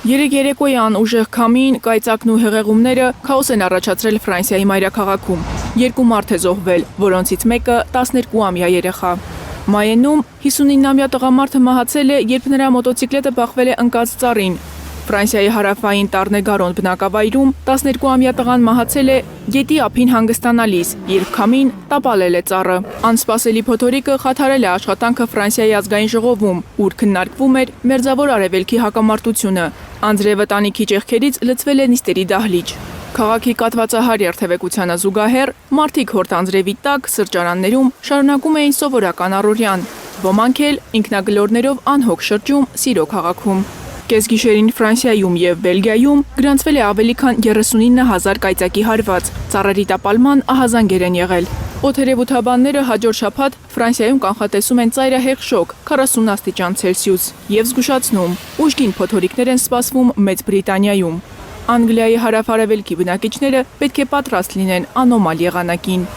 Երեկ երեկոյան ուժեղ քամին, կայծակն ու հեղեղումները քաոս են առաջացրել Ֆրանսիայի մայրաքաղաքում։ 2 մարդ է զոհվել, որոնցից մեկը 12-ամյա երեխա։ Մայենում 59-ամյա տղամարդը մահացել է, երբ նրա մոտոցիկլետը բախվել է ընկած ծառին։ Ֆրանսիայի հարավային Տարնեգարոն բնակավայրում 12-ամյա տղան մահացել է գետի ափին հանգստանալիս, երբ քամին տապալել է ծառը։ Անսպասելի փոթորիկը խաթարել է աշխատանքը Ֆրանսիայի ազգային ժողովում, ուր քննարկվում էր Մերձավոր Արևելքի հակամարտությունը։ Անձրևը տանիքի ճեղքերից լցվել է նիստերի դահլիճ։ Քաղաքի կաթվածահար երթևեկությանը զուգահեռ մարդիկ հորդ անձրևի տակ սրճարաններում շարունակում էին սովորական առօրյան, ոմանք էլ ինքնագլորներով անհոգ շրջում Սիրո քաղաքում։ Կեսգիշերին Ֆրանսիայում և Բելգիայում գրանցվել է ավելի քան 39,000 կայծակի հարված, ծառերի տապալման ահազանգեր են եղել։ Օդերևութաբանները հաջորդ շաբաթ Ֆրանսիայում կանխատեսում են ծայրահեղ շոկ 40 աստիճան Ցելսիուս և զգուշացնում, ուժգին փոթորիկներ են սպասվում Մեծ Բրիտանիայում։ Անգլիայի հարավ-արևելքի բնակիչները պետք է պատրաստ լինեն անոմալ եղանակին։